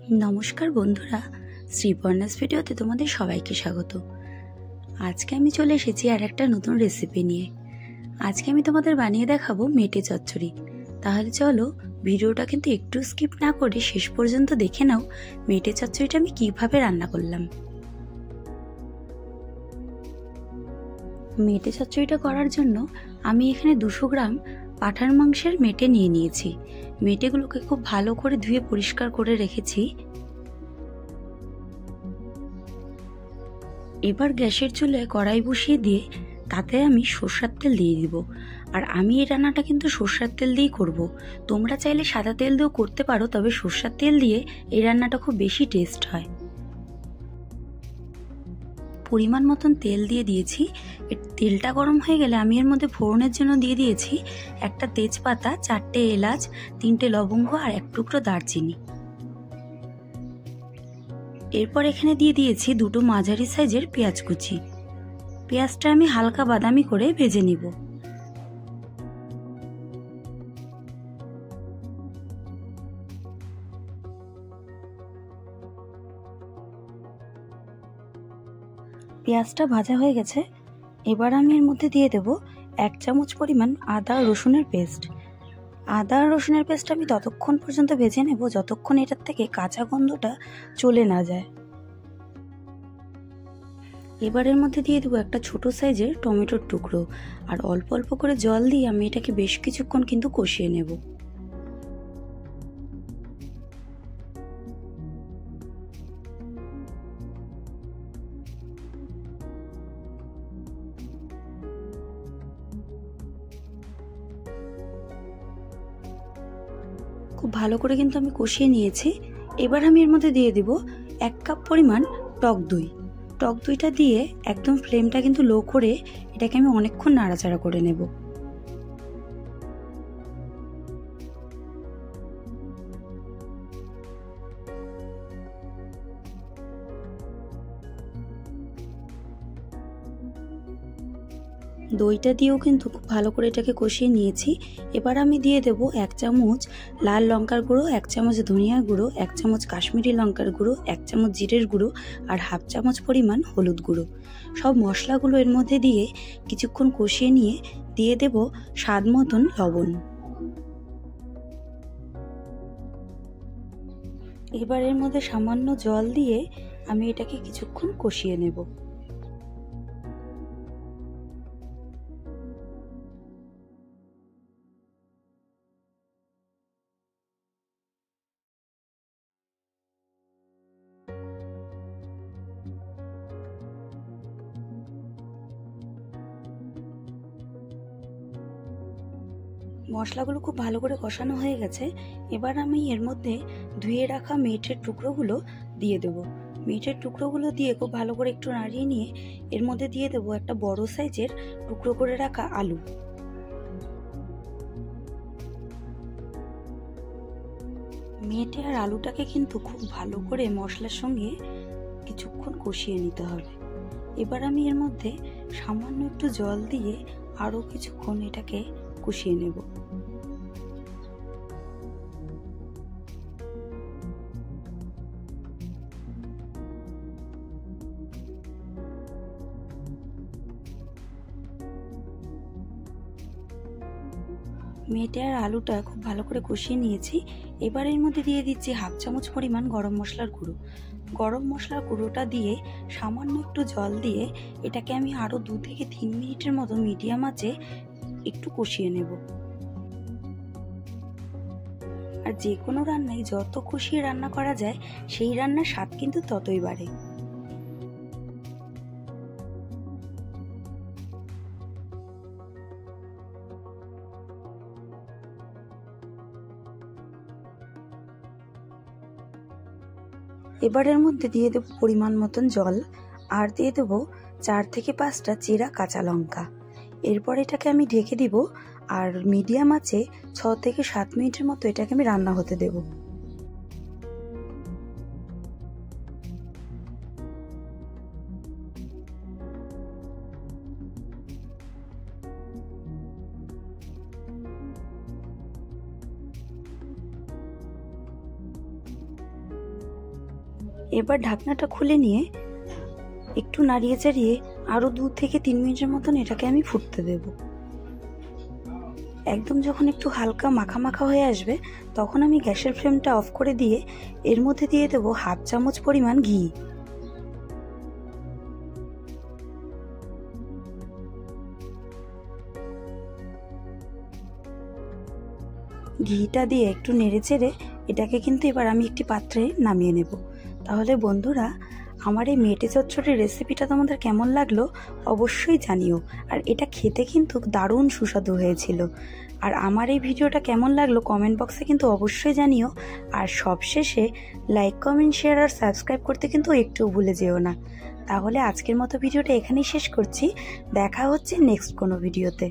নমস্কার বন্ধুরা, শ্রীপর্ণাস ভিডিওতে তোমাদের সবাইকে স্বাগত। আজকে আমি চলে এসেছি আর একটা নতুন রেসিপি নিয়ে। আজকে আমি তোমাদের বানিয়ে দেখাবো মেটে চচ্চড়ি। তাহলে চলো ভিডিওটা কিন্তু একটু স্কিপ না করে শেষ পর্যন্ত দেখে নাও মেটে চচ্চড়িটা আমি কিভাবে রান্না করলাম। মেটে চচ্চড়িটা করার জন্য আমি এখানে 200 গ্রাম পাঁঠার মাংসের মেটে নিয়ে নিয়েছি। মেটেগুলোকে খুব ভালো করে ধুয়ে পরিষ্কার করে রেখেছি। এবার গ্যাসের চুলায় কড়াই বসিয়ে দিয়ে তাতে আমি সরষের তেল দিয়ে দিব। আর আমি এই রান্নাটা কিন্তু সরষের তেল দিয়েই করব। তোমরা চাইলে সাদা তেল দিয়েও করতে পারো, তবে সরষের তেল দিয়ে এই রান্নাটা খুব বেশি টেস্ট হয়। পরিমাণ মতন তেল দিয়ে দিয়েছি। তেলটা গরম হয়ে গেলে আমি এর মধ্যে ফোড়নের জন্য দিয়ে দিয়েছি একটা তেজপাতা, 4টে এলাচ, 3টে লবঙ্গ আর 1 টুকরো দারচিনি। এরপর এখানে দিয়ে দিয়েছি 2টো মাঝারি সাইজের পেঁয়াজ কুচি। পেঁয়াজটা আমি হালকা বাদামি করে ভেজে নিব। পেঁয়াজটা ভাজা হয়ে গেছে। এবার আমি এর মধ্যে দিয়ে দেব 1 চামচ পরিমাণ আদা রসুনের পেস্ট। আদা রসুনের পেস্ট আমি ততক্ষণ পর্যন্ত ভেজে নেব যতক্ষণ এটার থেকে কাঁচা গন্ধটা চলে না যায়। এবার এর মধ্যে দিয়ে দেবো একটা ছোট সাইজের টমেটোর টুকরো, আর অল্প অল্প করে জল দিয়ে আমি এটাকে বেশ কিছুক্ষণ কিন্তু কষিয়ে নেব। খুব ভালো করে কিন্তু আমি কষিয়ে নিয়েছি। এবার আমি এর মধ্যে দিয়ে দিব 1 কাপ পরিমাণ টক দই। টক দইটা দিয়ে একদম ফ্লেমটা কিন্তু লো করে এটাকে আমি অনেকক্ষণ নাড়াচাড়া করে নেব। দইটা দিয়েও কিন্তু খুব ভালো করে এটাকে কষিয়ে নিয়েছি। এবার আমি দিয়ে দেব 1 চামচ লাল লঙ্কার গুঁড়ো, 1 চামচ ধনিয়ার গুঁড়ো, 1 চামচ কাশ্মীরি লঙ্কার গুঁড়ো, 1 চামচ জিরের গুঁড়ো আর 1/2 চামচ পরিমাণ হলুদ গুঁড়ো। সব মশলাগুলো এর মধ্যে দিয়ে কিছুক্ষণ কষিয়ে নিয়ে দিয়ে দেব স্বাদ মতন লবণ। এবার এর মধ্যে সামান্য জল দিয়ে আমি এটাকে কিছুক্ষণ কষিয়ে নেব। মশলাগুলো খুব ভালো করে কষানো হয়ে গেছে। এবার আমি এর মধ্যে ধুয়ে রাখা মেটের টুকরোগুলো দিয়ে দেবো। মেটের টুকরোগুলো দিয়ে খুব ভালো করে একটু নাড়িয়ে নিয়ে এর মধ্যে দিয়ে দেবো একটা বড় সাইজের টুকরো করে রাখা আলু। মেটে আর আলুটাকে কিন্তু খুব ভালো করে মশলার সঙ্গে কিছুক্ষণ কষিয়ে নিতে হবে। এবার আমি এর মধ্যে সামান্য একটু জল দিয়ে আরও কিছুক্ষণ এটাকে কষিয়ে নেব। মেটে আর আলুটা খুব ভালো করে কষিয়ে নিয়েছি। এবার এর মধ্যে দিয়ে দিচ্ছি 1/2 চামচ পরিমাণ গরম মশলার গুঁড়ো। গরম মশলার গুঁড়োটা দিয়ে সামান্য একটু জল দিয়ে এটাকে আমি আরও 2 থেকে 3 মিনিটের মতো মিডিয়াম আঁচে একটু কষিয়ে নেব। আর যে কোনো রান্নায় যত কষিয়ে রান্না করা যায় সেই রান্নার স্বাদ কিন্তু ততই বাড়ে। এবার এর মধ্যে দিয়ে দেবো পরিমাণ মতন জল, আর দিয়ে দেবো 4 থেকে 5টা চেরা কাঁচা লঙ্কা। এরপর এটাকে আমি ঢেকে দিব আর মিডিয়াম আঁচে 6 থেকে 7 মিনিটের মতো এটাকে আমি রান্না হতে দেব। এবার ঢাকনাটা খুলে নিয়ে একটু নাড়িয়ে চাড়িয়ে আরও 2 থেকে 3 মিনিটের মতন এটাকে আমি ফুটতে দেব। একদম যখন একটু হালকা মাখা মাখা হয়ে আসবে তখন আমি গ্যাসের ফ্লেমটা অফ করে দিয়ে এর মধ্যে দিয়ে দেবো 1/2 চামচ পরিমাণ ঘি। ঘিটা দিয়ে একটু নেড়ে চেড়ে এটাকে কিন্তু এবার আমি একটি পাত্রে নামিয়ে নেব। তাহলে বন্ধুরা, আমার এই মেটে চচ্চড়ির রেসিপিটা তোমাদের কেমন লাগলো অবশ্যই জানিও। আর এটা খেতে কিন্তু দারুণ সুস্বাদু হয়েছিল। আর আমার এই ভিডিওটা কেমন লাগলো কমেন্ট বক্সে কিন্তু অবশ্যই জানিও। আর সবশেষে লাইক, কমেন্ট, শেয়ার আর সাবস্ক্রাইব করতে কিন্তু একটুও ভুলে যেও না। তাহলে আজকের মতো ভিডিওটা এখানেই শেষ করছি। দেখা হচ্ছে নেক্সট কোনো ভিডিওতে।